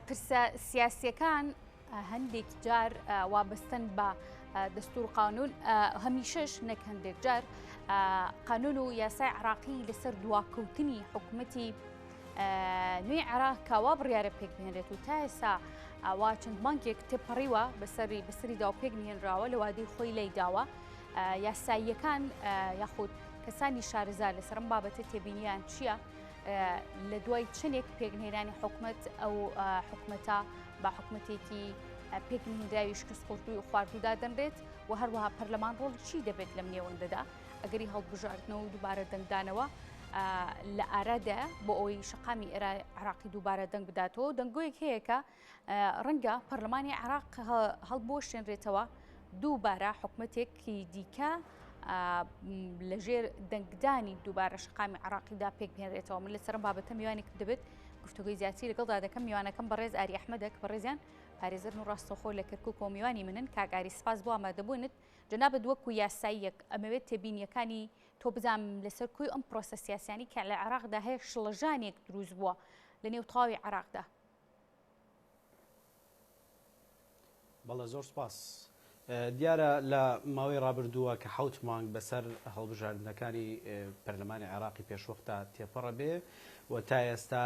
پرسە سیاسیەکان هەندێک جار وابستن بە دەستور قانون هەمیشەش نەک هەندێک جار قانون و یاسای عراقی لەسەر دواکەوتنی حکوومەتی نوێی عراق کاوا بڕیارە پێک بهێنرێت و تا ئێستا ئاوا چەند مانگێک تێپەڕیوە بەسەری داوا پێک نهێنراوە لە وادەی خۆی لەیداوە یاساییەکان یاخود کەسانی شارەزار لەسەر ئەم بابەتە تێبینیان چییە لە دوای چنێک پێکنهێنانی حکوومەت ئەو حکوومەتە با حکوومەتێکی پێکنهێنراوی شکست خۆردووی و خواردوودا دەنرێت و هەروەها پەرلەمان ڕۆڵ چی دەبێت لەم نێوەندەدا ئەگەری هەڵبژاردنەوە و دووبارە دەنگدانەوە لە ئارادە بۆ ئەوەی شقامی عراقی دووبارە دەنگ بداتەوە دەنگۆیەک هەیە کە ڕەنگە پەرلەمانی عراق هەڵبۆشێنرێتەوە دووبارە حکوومەتێکی دیکە لەژێر دەنگدانی دووبارە شقامی عراقیدا پێک بهێنرێتەوە من لەسەر بابەتە میوانێک دەبێت گفتوگوی زیاتری لەگەڵدا دەکەم میوانەکەم بەڕێز ئاری ئەحمەدێک بەڕێزیان پارێزەرن و ڕاستەخۆ لە کەرکووک و میوانی منن کاگاری سپاس بۆ ئامادەبوونت جەنابەت وەکو یاساییەک ئەمەوێت تێبینیەکانی تۆ بزانم لەسەر کوی ئەم پرۆسە سیاسیانی کە لە عراقدا هەیە شڵەژانێک دروست بووە لە نێو تەواوی عراقدا. بەڵێ زۆر سپاس. دیارە لە ماوەی ڕابردووە کە حوت مانگ بەسەر هەڵبژاردنەکانی پەرلەمانی عراقی پێشوەختە تێپەڕە بێ و تا ئێستا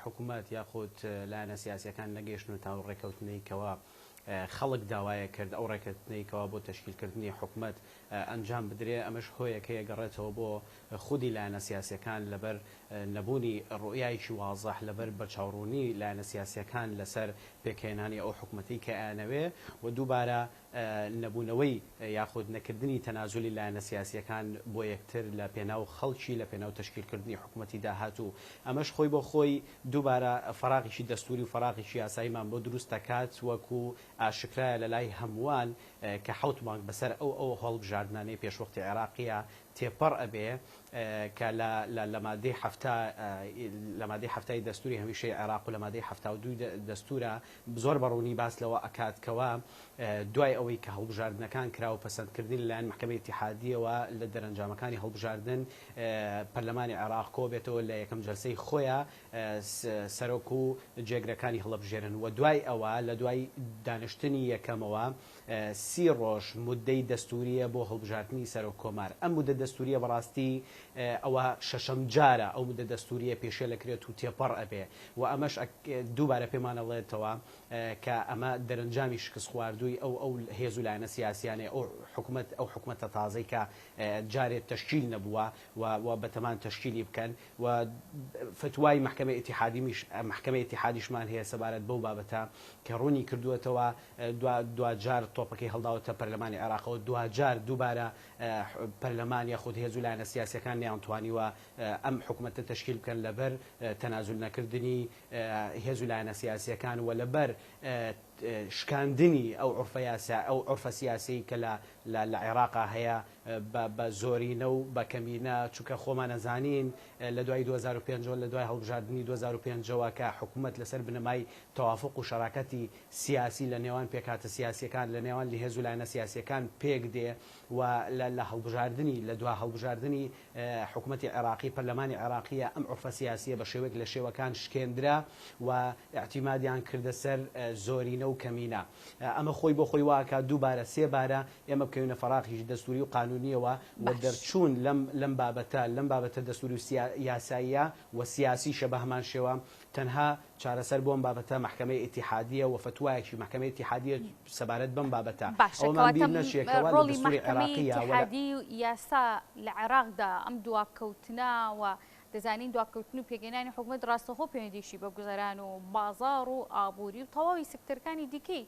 حکوومەت یاخود لایەنە سیاسیەکان نەگەیشتن و تا ڕێکەوتنەیەکەوە خەڵک داوایە کرد ئەو ڕێکەوتنەیەکەوە بۆ تەشکیلکردنی حکوومەت ئەنجام بدرێ ئەمەش هۆیەکەیە گەڕێتەوە بۆ خودی لایەنە سیاسیەکان لەبەر نەبوونی ڕوئایکی وازەح لەبەر بەرچاوڕوونی لایەنە سیاسیەکان لەسەر پێکهێنانی ئەو حکوومەتی کە ئەیانەوێ و دووبارە نەبوونەوەی یاخود نەکردنی تەنازولی لایەنە سیاسیەکان بۆ یەکتر لە پێناو خەڵکی لە پێناو تەشکیلکردنی حکوومەتی داهاتوو ئەمەش خۆی بۆ خۆی دووبارە فەراغیشی دەستوری و فەراغیشی یاساییمان بۆ دروست دەکات وەکو ئاشکرایە لە لای هەمووان کە حوت مانگ بەسەر ئەو هەڵبژاردنانەی پێشوەختی عێراقیە تێپەڕ ئەبێ کە لە مادەی هەفتای دەستوری هەمیشەی عێراق و لە مادەی 72 دەستورە زۆر بەڕوونی باس لەوە ئەکاتکەوە دوای ئەوەی کە هەڵبژاردنەکان کرا و پەسەندکردنی لەلایەن محکەمەی ئیتیحادیەوە لە دەرەنجامەکانی هەڵبژاردن پەرلەمانی عێراق کۆ بێتەوە لە یەکەم جەلسەی خۆیان سەرۆک و جێگرەکانی هەڵبژێرن و دوای ئەوە لە دوای دانیشتنی یەکەمەوە 30 ڕۆژ مودەی دەستوریە بۆ هەڵبژاردننی سەرۆک کۆمار ئەم مودە دەستوریە بەڕاستی ئەوە شەشەم جارە ئەو مودە دەستوریە پێشێ لەکرێت و تێپەڕ ئەبێ و ئەمەش دووبارە پێمانەڵێتەوە کە ئەمە دەرەنجامی شکست خواردووی ئەو هێز و لایەنە سیاسیانێ ئەو حکوومەتە تازەی کە جارێت تەشکیل نەبووە و بەتەمان تەشکیلی بکەن و فتوای محکەمەی ئیتیحادیشمان هەیە سەبارەت بەو بابەتە کە ڕوونی کردووەتەوە دوجار تۆپەکەی هەڵداوەتە پەرلەمانی عێراقەوە دوجار دووبارە پەرلەمان یاخود هێز و لایەنە سیاسیەکان نەیانتوانیوە ئەم حکوومەتە تەشکیل بکەن لەبەر تەنازول نەکردنی هێز و لایەنە سیاسیەکان و لەبەر شکاندنی ئەو عورفە سیاسی کە لە عێراقا هەیە بە زۆرینە و بە کەمینە چونکە خۆمان نەزانین لە دوای 2005 لە دوای هەڵبژاردننی 2005ەوە کە حکوومەت لەسەر بنەمای تەوافق و شەراکەتی سیاسی لە نێوان پێکاتە سیاسیەکان لە نێوان هێز و لایەنە سیاسیەکان پێک دێ و لە هەڵبژاردننی لە دوا هەڵبژاردننی حکوومەتی عێراقی پەرلەمانی عێراقیە ئەم عورفە سیاسیە بە شێوەیەک لە شێوەکان شکێندرا و اعتیمادیان کردە سەر زۆرینە و کەمینە ئەمە خۆی بۆ خۆی واکە دووبارە سێبارە ئێمە بکەوینە فەراغیش دەستوری و قانونیەوە و دەرچوون لەم بابەتە دەستوری و یاساییە و سیاسیشە بە هەمان شێوە تەنها چارەسەر بۆم بابەتە محکەمەی ئیتیحادیە و فتوایەکی محکەمەی ئیتیحادیە سەبارەت بەم بابەتە ڕۆڵی محکەمەی ئیتیحادی و یاسا لە عێراقدا ئەم دواکەوتنە و دەزانین دواکەوتن و پێگەێنانی حکوومەت ڕاستەخۆ پەیوەندیشی بە گوزەران و بازاڕ و ئابووری و تەواوی سکتەرەکانی دیکەی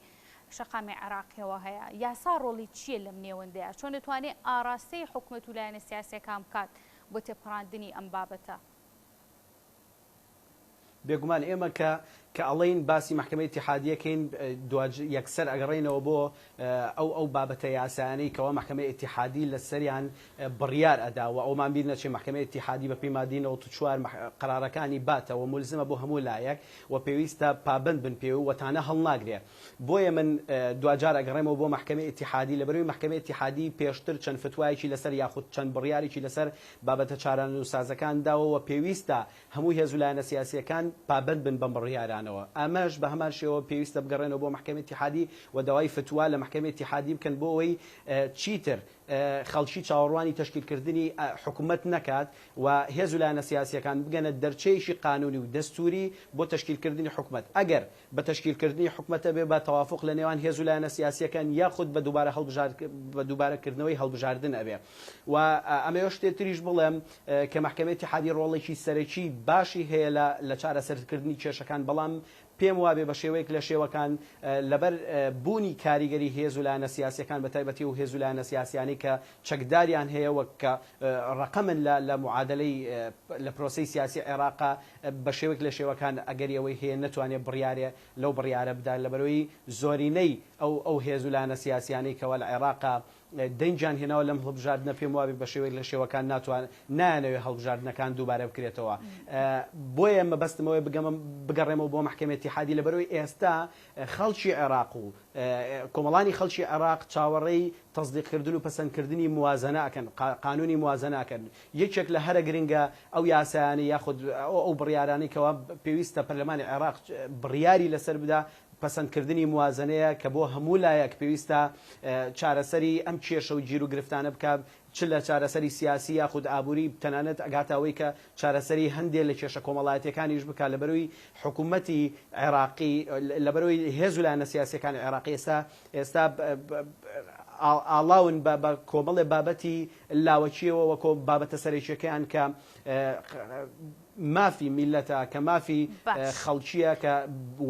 شەقامی عێراقیەوە هەیە یاسا ڕۆڵی چییە لەم نێوەندەیە چۆن دەتوانێت ئاراستەی حکوومەت و لایەنە سیاسیەکان بکات بۆ تێپەڕاندنی ئەم بابەتە بێگومان ئێمە کە ئەڵین باسی محکەمەی ئیتیحادیەکەین یەکسەر ئەگەڕێنەوە بۆ ئەو بابەتە یاسایانەی کەەوە محکەمەی ئیتیحادی لە سەریان بڕیار ئەداوە ئەومان بیر نەچێ محکەمەی ئیتیحادی بە پێی مادەی 94 قەرارەکانی باتەوە مولزمە بۆ هەموو لایەک و پێویستە پابند بن پێ و وەتانە هەڵناگرێ بۆیە من دوجار ئەگەڕێمەوە بۆ محکەمەی ئیتیحادی لەبەرەوەی محکەمەی ئیتیحادی پێشتر چەند فتوایەکی لەسەر یاخود چەند بڕیارێکی لەسەر بابەتە چارەنووسازەکان داوە و پێویستە هەموو هێز و لایەنە سیاسیەکان پابند بن بەم بڕیارە دەرکرانەوە ئەمەش بە هەمان شێوە پێویستە بگەڕێنەوە بۆ محکمەی اتحادی و داوای فتوا لە محکمەی اتحادی بکەن بۆ ئەوەی چیتر خەڵکی چاوەڕوانی تەشکیلکردنی حکوومەت نەکات و هێز و لایەنە سیاسیەکان بگەنە دەرچەیەکی قانونی و دەستوری بۆ تەشکیلکردنی حکوومەت ئەگەر بە تەشکیلکردنی حکوومەتە بێ بە تەوافق لە نێوان هێز و لایەنە سیاسیەکان یاخود بە دووبارەکردنەوەی هەڵبژاردن ئەبێ و ئەمە شتێتریش بڵێم کە محکمەی اتحادی ڕۆڵێکی سەرەکی باشی هەیە لە چارەسەرکردنی کێشەکان بەڵام پێم وابێ بە شێوەیەک لە شێوەکان لەبەر بوونی کاریگەری هێز و لایەنە سیاسیەکان بە تایبەتی و هێز و لایەنە سیاسیانی کە چەکداریان هەیە وەک کە ڕقەمن لە معادلەی لە پرۆسەی سیاسی عێراقا بە شێوەیەک لە شێوەکان ئەگەر ئەوەی هەیە نەتوانێت بڕیارێ لەو بڕیارە بدا لەبەرەوەی زۆرینەی ئەو هێز و لایەنە سیاسیانی کەوە لە عێراقا دەنجیان هێناوە لەم هەڵبژاردنە پێم وابێ بە شێوەیەک لە شێوەکان نایانەوێت هەڵبژاردنەکان دووبارە بکرێتەوە بۆیە مەبەستمەوەی بگەڕێمەوە بۆ محکمەی اتحادی لەبەرەوەی ئێستا خەڵکی عێراق و کۆمەڵانی خەڵکی عێراق چاوەڕێی تەصدیقکردن و پەسەندکردنی موازنە ئەکەن قانونی موازنە ئەکەن یەکێک لە هەرە گرنگە ئەو یاسایانی یاخود ئەو بڕیارانی کەوا پێویستە پەرلەمانی عێراق بڕیاری لەسەر بدا پەسەندکردنی موازنەیە کە بۆ هەموو لایەک پێویستە چارەسەری ئەم کێشە و گیر و گرفتانە بکات چ لە چارەسەری سیاسی یاخود ئابووری تەنانەت ئەگاتەوەی کە چارەسەری هەندێک لە کێشە کۆمەڵایەتەکانیش بکات لەبەرەوەی حکوومەتی عێراقی لەبەرەوەی هێز و لایەنە سیاسیەکانی عێراقی ئێستا ئاڵاون بە کۆمەڵێ بابەتی لاوەچیەوە وەکۆ بابەتە سەرێکیەکەیان کە مافی میلەتە کە مافی خەڵکیە کە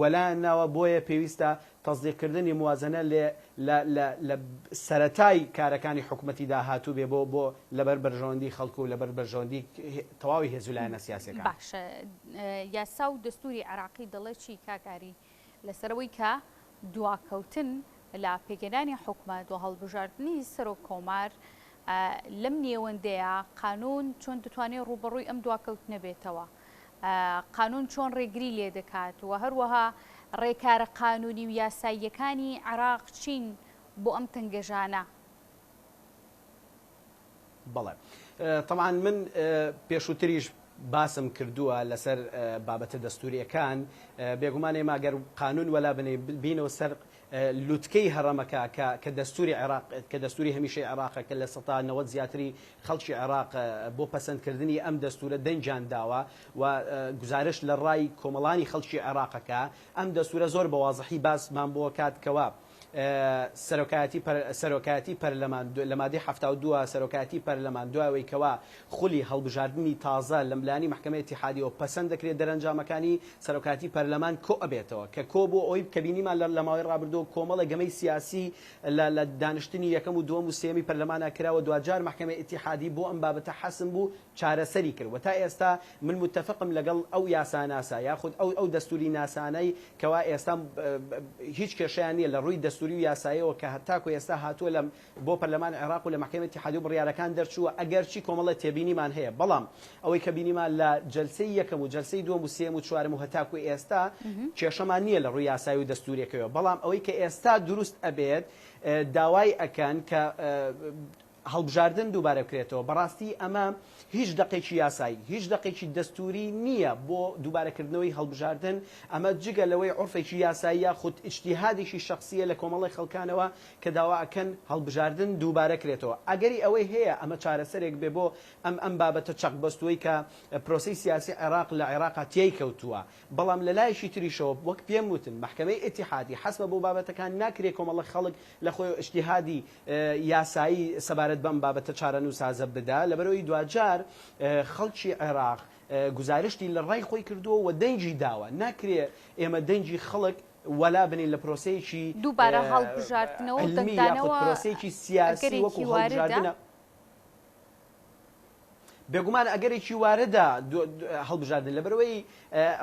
وەلایەناوە بۆیە پێویستە تەصدیقکردنی موازنە لە سەرەتای کارەکانی حکوومەتی داهاتوو بێ بۆ لەبەر بەرژەوەندی خەڵکو و لەبەر بەرژەوەندی تەواوی هێز و لایەنە سیاسیەکان. باشە یاسا و دەستوری عێراقی دەڵێ چی کاکاری لەسەرەوەی کە دواکەوتن لە پێگەدانی حکومەت و هەڵبژاردننی سەر و کۆمار لەم نێوەندەیە قانون چۆن دەتوانێت ڕوبەڕووی ئەم دواکەوتنە بێتەوە قانون چۆن ڕێگری لێ دەکات و هەروەها ڕێکارە قانونی و یاساییەکانی عێراق چین بۆ ئەم تەنگەژانە. بەڵێ طبعاً من پێشووتریش باسم کردووە لەسەر بابەتە دەستوریەکان بێگومانێ ماگەر قانون وەلا بینەوە سەر لوتکەی هەڕەمەکە کە دەستوری عێراق کە دەستوری هەمیشەی عێراقە کە لە 90 زیاتری خەڵکی عێراق بۆ پەسەندکردنی ئەم دەستورە دەنجان داوە و گزارش لە ڕای کۆمەڵانی خەڵکی عێراقەکە ئەم دەستورە زۆر بە واضحی باسمان بۆ کاتکەوە سەرۆکایەتی پەرلەمان لە مادەی 72 سەرۆکایەتی پەرلەمان دوایەوەی کەوا خولی هەڵبژاردننی تازە لە ملانی محکمەی اتحادیەوە پەسەند دەکرێت دەرەنجامەکانی سەرۆکایەتی پەرلەمان کۆ ئەبێتەوە کە کۆ بۆ ئەوی کە بینیمان لە ماوەی ڕابردووە کۆمەڵە گەمەی سیاسی لە دانیشتنی یەکەم و دووەم و سێمی پەرلەمانە کراوە دوجار محکمەی اتحادی بۆ ئەم بابەتە حەسم بوو چارەسەری کرد و تا ئێستا من متفقم لەگەڵ ئەو یاسا ناسا یاخود ئەو دەستوری ناسانەی کەوا ئێستا هیچ کێشەیان نییە لە ڕووی دەستوری و یاساییەوە کە هەتاکو ئێستا هاتووە بۆ پەرلەمان عێراق و لە محکمەی اتحادی و بڕیارەکان دەرچووە ئەگەرچی کۆمەڵە تێبینیمان هەیە بەڵام ئەوەی کە بینیمان لە جەلسەی یەکەم و جەلسەی دووەم و سێم و چوارم و هەتاکو ئێستا کێشەمان نییە لە ڕووی یاسایی و دەستوریەکەوە بەڵام ئەوەی کە ئێستا دروست ئەبێت داوای ئەکەن کە هەڵبژاردن دووبارە بکرێتەوە بەڕاستی ئەمە هیچ دقێکی یاسایی هیچ دقێکی دەستوری نییە بۆ دووبارەکردنەوەی هەڵبژاردن ئەمە جگە لەوەی عورفێکی یاسایی یاخود ئیجتیهادێکی شخصیە لە کۆمەڵی خەڵکانەوە کە داوا ئەکەن هەڵبژاردن دووبارە کرێتەوە ئەگەری ئەوەی هەیە ئەمە چارەسەرێک بێ بۆ ئەم بابەتە چەق بەستووی کە پرۆسەی سیاسی عێراق لە عێراقا تێی کەوتووە بەڵام لە لایەکی تریشەوە وەک پێم وتن محکمەی اتحادی حەسبە بۆ بابەتەکان ناکرێت کۆمەڵە خەڵک لە خۆی ئیجتیهادی یاسایی سەبارەت بەم بابەتە چارەنووسازە بدا لەبەرەوەی دوجار خەڵکی عێراق گزارشتی لە ڕای خۆی کردووە و دەنجی داوە ناکرێ ئێمە دەنجی خەڵک وەلا بنین لە پرۆسەیەکی دووبارە هەڵبژاردنەوە دەنگدانەوە پرۆسەیەکی سیاسی وەکو هەڵبژاردنە بێگومان ئەگەرێکی وارەدا هەڵبژاردن لەبەرەوەی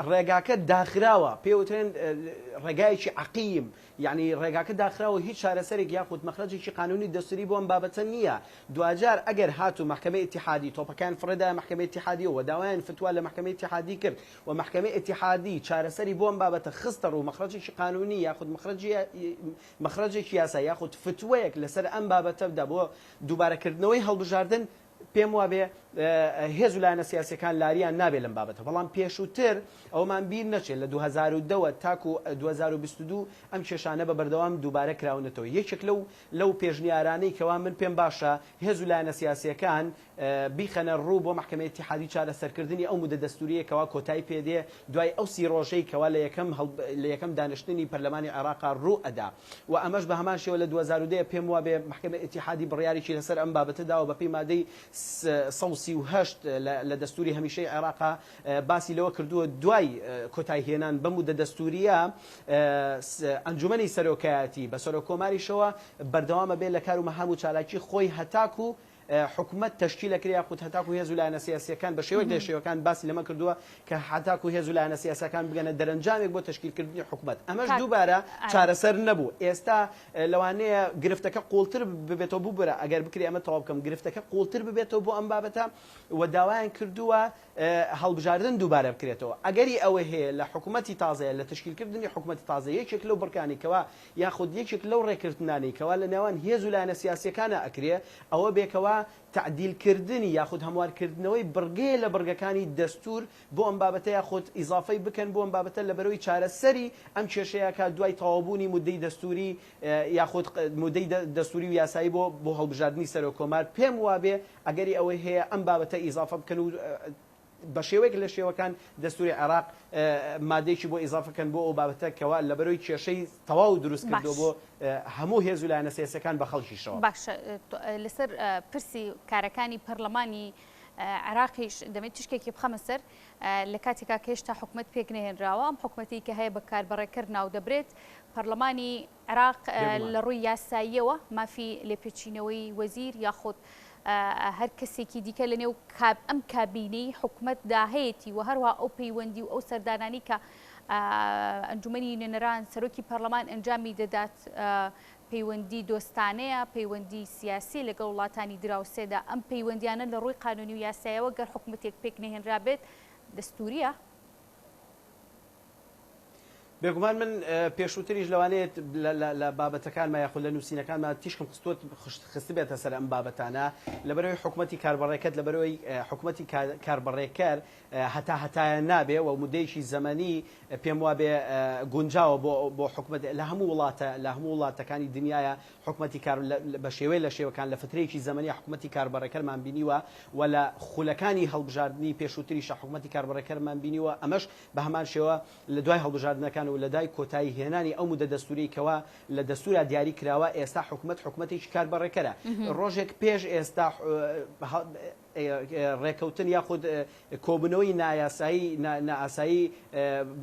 ڕێگاکە داخراوە پێوترێن ڕێگایەکی عەقیم یعنی ڕێگاکە داخراوە هیچ چارەسەرێک یاخود مەخرەجێکی قانونی دەستوری بۆ ئەم بابەتە نییە دوجار ئەگەر هاتو محکمەی اتحادی تۆپەکان فڕێدا محکمەی اتحادی و داوایان فتوا لە محکمەی اتحادی کرد و محکمەی اتحادی چارەسەری بۆ ئەم بابەتە خستە ڕوو مەخرەجێکی قانونی یاخود مەخرەجێکی یاسا یاخود فتوەیەک لەسەر ئەم بابەتە بدا بۆ دووبارەکردنەوەی هەڵبژاردن پێم وابێ هێز و لایەنە سیاسیەکان لاریان نابێت لەم بابەتە بەڵام پێشووتر ئەومان بیر نەچێت لە 2010 تاکو 2022 ئەم کێشانە بە بەردەوام دووبارە کراونەتەوە یەکێک لەو پێشنیارانەی کەوا من پێم باشە هێز و لایەنە سیاسیەکان بیخەنە ڕوو بۆ محکمەی اتحادی چارەسەرکردنی ئەو مودە دەستوریەکەوا کۆتایی پێدێ دوای ئەو سی ڕۆژەی کەوا لە یەکەم دانیشتنی پەرلەمانی عێراقا ڕوو ئەدا و ئەمەش بە هەمان شێوە لە 2010 پێم وابێ محکمەی اتحادی بڕیاریی لەسەر ئەم بابەتەدا و بەپێی مادەی 138 لە دەستوری هەمیشەی عێراقا باسی لەوە کردووە دوای کۆتایی هێنان بەم مودە دەستوریە ئەنجومەنی سەرۆکایەتی بە سەرۆکۆماریشەوە بەردەوامە بێت لە کار و مەهام و چالاکی خۆی هەتاکو حکومت تشکیل کریا خود هەتاکو هێز و لایەنە سیاسیەکان بە شێوەیەک لە شێوەکان باسی لەمە کردووە کە هەتاکو هێز و لایەنە سیاسیەکان بگەنە دەرەنجامێک بۆ تشکیلکردنی حکومت ئەمەش دووبارە چارەسەر نەبوو ئێستا لەوانەیە گرفتەکە قوڵتر ببێتەوە بوو بەرە ئەگەر بکری ئەمە تەواو بکەم گرفتەکە قوڵتر ببێتەوە بۆ ئەم بابەتە و داوایان کردووە هەڵبژاردن دووبارە بکرێتەوە ئەگەری ئەوە هەیە لە حکومەتی تازەیە لە تشکیلکردنی حکومەتی تازە یەکێک لەو بڕکانی کەوا یاخود یەکێک لەو ڕێکردنانی کەوا لە نێوان هێز و لایەنە سیاسیەکانە ئەکرێ ئەوە بێکەوە تعدیلکردنی یاخود هەموارکردنەوەی بڕگەیە لە بڕگەکانی دەستور بۆ ئەم بابەتە یاخود ئیزافەی بکەن بۆ ئەم بابەتە لە بەرەوەی چارەسەری ئەم کێشەیەکە دوای تەواوبوونی مودەی دەستوری یاخود مودەی دەستوری و یاسایی بۆ هەڵبژاردننی سەرۆکۆمار پێم وابێ ئەگەری ئەوەی هەیە ئەم بابەتە ئیزافە بکەن و بە شێوەیەک لە شێوەکان دەستوری عێراق مادەیەکی بۆ ئیزافەکەن بۆ ئەو بابەتە کەوا لە بەرەوەی کێشەی تەواو دروست کردو بۆ هەموو هێز و لایەنە سیاسیەکان بە خەڵکیشەوە باشە لەسەر پرسی کارەکانی پەرلەمانی عراقیش دەمێت تشکێکی بخەمە سەر لە کاتێکا کە هێشتا حکومەت پێک نەهێنراوە ئەم حکومەتی کە هەیە بە کاربڕێکرد ناو دەبرێت پەرلەمانی عێراق لە ڕووی یاساییەوە مافی لێپێچینەوەی وەزیر یاخود هەر کەسێکی دیکە لە نێو ئەم کابینەی حکومەتدا هەیەی و هەروە ئەو پەیوەندی و ئەو سەردانانی کە ئەنجومەنی نوێنەران سەرۆکی پەرلەمان ئەنجامی دەدات پەیوەندی دۆستانەیە پەیوەندی سیاسی لەگەڵ وڵاتانی دراوسێدا ئەم پەیوەندیانە لە ڕووی قانونی و یاسایەوە گەر حکومەتێک پێک نەهێنرا بێت دەستوریە بێگومان من پێشووتریش لەوانێت لە بابەتەکانمە یاخود لە نووسینەکانمە تیشکم خستی بێتە سەر ئەم بابەتانە لەبەرەوەی حکومەتی کاربڕێکەت لەبەرەوەی حکومەتی کاربڕێکەر هەتایە نابێ و مودەیەکی زەمەنی پێم وابێ گونجاوە بۆ حکومەت لە هەموو وڵاتەکانی دنیاە حکومەتی بە شێوەیە لە شێوەکان لە فترەیەکی زەمەنی حکومەتی کاربڕێکەرمان بینیوە و لە خولەکانی هەڵبژاردننی پێشووتریش حکومەتی کاربڕێکەرمان بینیوە ئەمەش بە هەمان شێوە لە دوای هەڵبژاردنەکان و لە دای کۆتایی هێنانی ئەو مودە دەستوریکەوە لە دەستورا دیاری کراوە ئێستا حکومەتێکی کاربڕێکەرە ڕۆژێک پێش ئێستا ڕێکەوتن یاخود کۆبنەوەی نائاسایی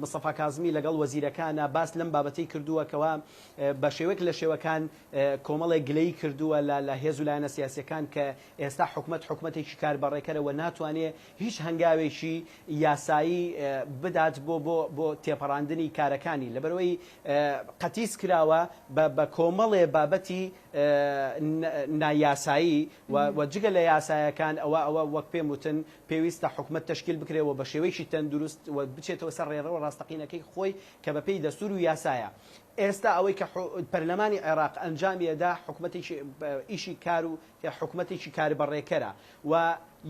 مستەفا کاظمی لەگەڵ وەزیرەکانە باس لەم بابەتەی کردووەکەوە بە شێوەیەک لە شێوەکان کۆمەڵێک گلەی کردووە لە هێز و لایەنە سیاسیەکان کە ئێستا حکومەتێکی کاربڕێکەرەوە ناتوانێت هیچ هەنگاوێکی یاسایی بدات بۆ تێپەڕاندنی کارەکانی لەبەرەوەی قەتیس کراوە بە کۆمەڵێ بابەتی نایاسایی و جگە لە یاسایەکان ئەوە وەک پێم وتن پێویستە حکومەت تشکیل بکرێەوە بە شێوەیەکی تەندروست و بچێتەوە سەر ڕێڕەوە ڕاستەقینەکەی خۆی کە بەپێی دەستور و یاسایە ئێستا ئەوەی کە پەرلەمانی عێراق ئەنجامیەدا حکومەتێکی ئیشی کار و حکومەتێکی کاربڕێکەرە و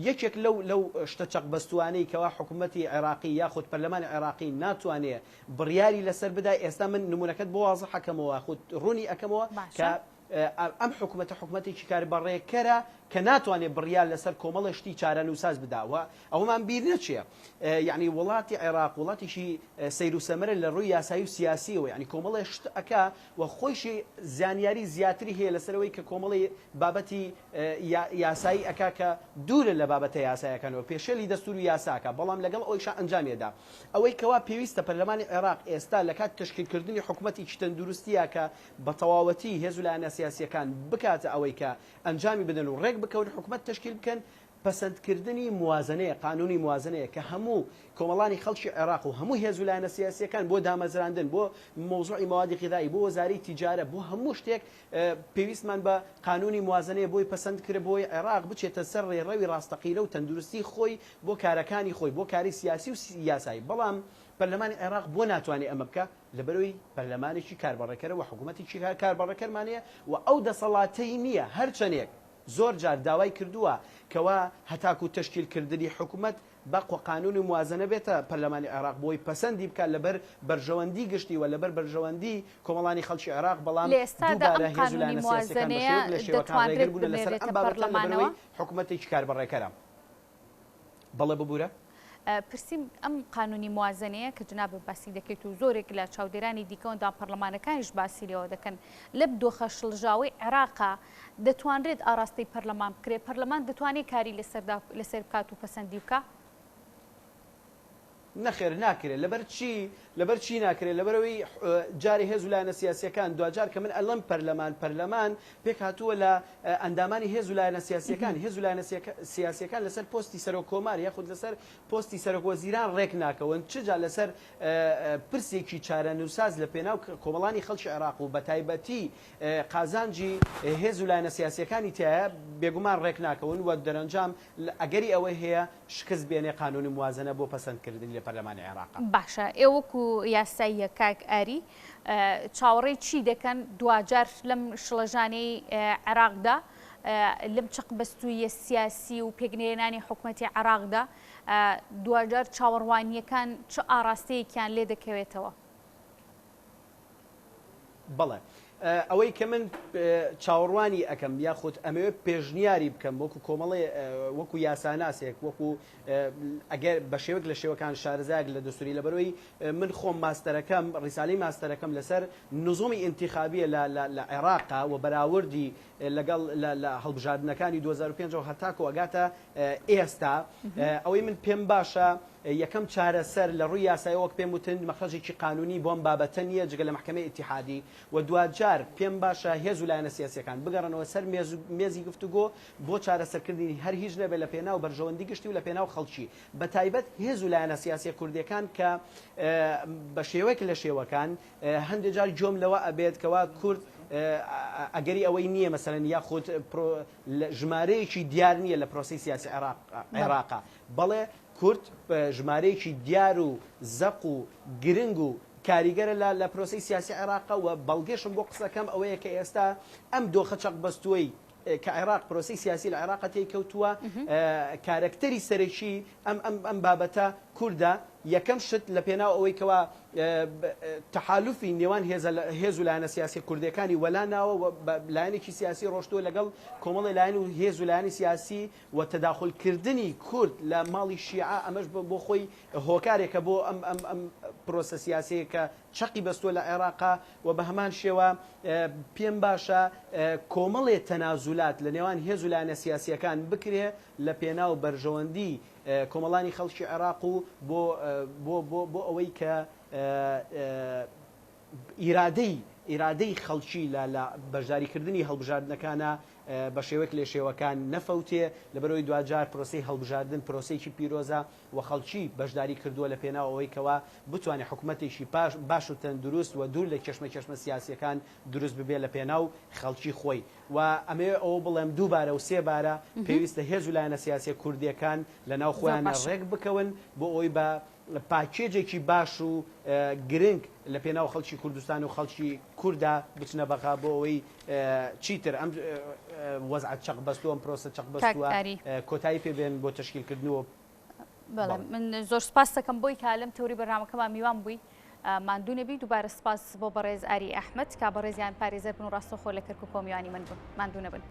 یەکێک لەو شتە چەقبەستوانەی کەوا حکومەتی عێراقی یاخود پەرلەمانی عێراقی ناتوانێت بڕیاری لەسەر بدای ئێستا من نمونەکەت بۆ واضح حەکەمەوە خود ڕوونی ئەەکەمەوە کە ئەم حکومەتێکی کاربڕێکەرە کە ناتوانێت بڕیار لەسەر کۆمەڵە شتی چارەنووساز بداوە ئەومان بیر نەچێ یعنی وڵاتی عێراق وڵاتیشی سەیر و سەمەرە لە ڕووی یاسایی و سیاسیەوە یعنی کۆمەڵی شت ئەکا و خۆشی زانیاری زیاتری هەیە لەسەرەوەی کە کۆمەڵی بابەتی یاسایی ئەکا کە دوورە لە بابەتە یاسایەکانەوە پێشێلی دەستور و یاساکە بەڵام لەگەڵ ئەویش ئەنجامێدا ئەوەی کەوا پێویستە پەرلەمانی عێراق ئێستا لە کات تشکیلکردنی حکومەتێکی تەندروستیە کە بە تەواوەتی هێز و لایەنە سیاسیەکان بکاتە ئەوەی کە ئەنجامی بدەن و ڕێک بکەون حکومەت تشکیل بکەن پەسەندکردنی موازنەیە قانونی موازنەیە کە هەموو کۆمەڵانی خەڵکی عێراق و هەموو هێز و لایەنە سیاسیەکان بۆ دامەزراندن بۆ مۆزوعی موادی غیدایی بۆ وەزارەی تیجارە بۆ هەموو شتێک پێویستمان بە قانونی موازنەیە بۆی پەسەند کرد بۆی عێراق بچێتە سەر ڕێڕەوی ڕاستەقینە و تەندروستی خۆی بۆ کارەکانی خۆی بۆ کاری سیاسی و یاسایی بەڵام پەرلەمانی عێراق بۆ ناتوانێت ئەمە بکە لەبەرەوەی پەرلەمانێکی کاربڕێکەرە و حکوومەتێکی کاربڕێکەرمانەیە و ئەو دەسەڵاتەی نییە هەرچەندێک زۆر جار داوای کردووە کەوا هەتاکو تشکیلکردنی حکوومەت بەقوە قانونی موازنە بێتە پەرلەمانی عێراق بۆی پەسەندی بکات لەبەر بەرژەوەندی گشتی و لەبەر بەرژەوەندی کۆمەڵانی خەڵکی عێراق بەڵام دووبارە هێز و لایەنە سیاسیەکان لە شێوەکان ڕێگر بوون لەسەر ئەم بابەتە لەبەرەوەی حکوومەتێکی کاربڕێکەرە. بەڵێ ببوورە؟ پرسیم ئەم قانونی موازنەیە کە جناب باسی دەکەیت و زۆرێک لە چاودێرانی دیکەوەدا پەرلەمانەکانیش باسی لەوە دەکەن لە دۆخە شڵژاوی عێراقا دەتوانرێت ئاراستی پەرلەمان بکرێت پەرلەمان دەتوانێت کاری لەسەر بکات و پەسەندی بکە؟ نەخێر ناکرێت لەبەر چی ناکرێت لەبەرەوەی جاری هێز و لایەنە سیاسیەکان دوجار کە من ئەڵم پەرلەمان پێک هاتووە لە ئەندامانی هێز و لایەنە سیاسیەکان هێز و لایەنە سیاسیەکان لەسەر پۆستی سەرۆک کۆمار یاخود لەسەر پۆستی سەرۆک وەزیران ڕێک ناکەون چجا لەسەر پرسێکی چارەنووساز لە پێناو کۆمەڵانی خەڵکی عێراق و بە تایبەتی قازانجی هێز و لایەنە سیاسیەکانی تایە بێگومان ڕێک ناکەون وە دەرەنجام ئەگەری ئەوەی هەیە شکست بێنێ قانونی موازنە بۆ پەسەندکردنی لە پەرلەمانی عێراق. باشە ئێوەکو یاساییە کاک ئاری چاوەڕێی چی دەکەن دوجار لەم شڵەژانەی عێراقدا لەم چەقبەستوویە سیاسی و پێگنێرانی حکوومەتی عێراقدا دوجار چاوەڕوانیەکان چه ئاراستەیەکیان لێ دەکەوێتەوە؟ بەڵێ ئەوەی کە من چاوەڕوانی ئەەکەم یاخود ئەمەوێ پێشنیاری بکەم وەکو کۆمەڵێ وەکو یاساناسێک وەکو ئەگەر بە شێوەک لە شێوەکان شارەزایەک لە دەستوری لەبەرەوەی من خۆم ماستەرەکەم ڕیسالی ماستەرەکەم لەسەر نزومی ئینتیخابیە لە عێراقا و بەراوردی لەگەڵ لە هەڵبژاردنەکانی 2005 هەتاکو ئەگاتە ئێستا ئەوەی من پێم باشە یەکەم چارەسەر لە ڕووی یاسایی وەک پێم وتن مەخرەجێکی قانونی بۆم بابەتە نییە جگە لە محکەمەی ئیتیحادی و دوجار پێم باشە هێز و لایەنە سیاسیەکان بگەڕنەوە سەر مێزی گفتوگۆ بۆ چارەسەرکردنی هەر هیچ نەبێت لە پێناو بەرژەوەندی گشتی و لە پێناو خەڵکی بە تایبەت هێز و لایەنە سیاسی کوردیەکان کە بە شێوەیەک لە شێوەکان هەندێک جار جۆم لەوە ئەبێت کەوا کورد ئەگەری ئەوەی نییە مەسەرەن یاخود ژمارەیەکی دیار نییە لە پرۆسی سیاسی عێراقا بەڵێ کورد ژمارەیەکی دیار و زەق و گرنگ و کاریگەرە لە پرۆسی سیاسی عێراقا و بەڵگەشم بۆ قسەکەم ئەوەیە کە ئێستا ئەم دۆخە چەقبەستووەی کە عێراق پرۆسی سیاسی لە عێراقا تێکەوتووە کارکتەری سەرەکی ئەم بابەتە کووردە یەکەم شت لە پێناو ئەوەی کەوا تەحالوفی نێوان هێز و لایەنە سیاسی کوردەکانی وەلاناوە لایەنێکی سیاسی ڕۆشتووە لەگەڵ کۆمەڵی لایەن و هێز و لایەنی سیاسی و تەداخلکردنی کورد لە ماڵی شیعە ئەمەش بۆ خۆی هۆکارێکە بۆ ئەم پرۆسە سیاسەیە کە چەقی بەستووە لە عێراقا و بە هەمان شێوە پێم باشە کۆمەڵێ تەنازولات لە نێوان هێز و لایەنە سیاسیەکان بکرێ لە پێناو بەرژەوەندی کۆمەڵانی خەڵکی عێراق و بۆ ئەوەی کە ئیرادەی خەڵکی لە بەشداریکردنی هەڵبژاردنەکانە بە شێوەیەک لێ شێوەکان نەفەوتێ لەبەرەوەی دوجار پرۆسی هەڵبژاردن پرۆسێکی پیرۆزە و خەڵکی بەشداری کردووە لە پێناو ئەوەی کەوا بتوانێت حکوومەتێکی باش و تەندروست و دوور لە کێشمە سیاسیەکان دروست ببێت لە پێناو خەڵکی خۆی و ئەمێ ئەوە بڵێم دووبارە و سێبارە پێویستە هێز و لایەنە سیاسی کوردیەکان لە ناو خۆیانە ڕێک بکەون بۆ ئەوی بە پاکێجێکی باش و گرنگ لە پێناو خەڵکی کوردستان و خەڵکی کووردا بچنە بەقا بۆ ئەوەی چیتر ئەم وەزعەت چەقبەستووە ئەم پرۆسە چەقبەستووە کۆتایی پێبێن بۆ تەشکیلکردنەوە. بەڵێ من زۆر سپاس دەکەم بۆی کا لەم تەوری بەرنامەکەمان میوان بووی ماندوو نەبی دووبارە سپاس بۆ بەڕێز ئاری ئەحمەد کا بەڕێزیان پارێزەر بن و ڕاستەخۆ لە کەرکووکۆ میوانی من بوون ماندوو نەبن.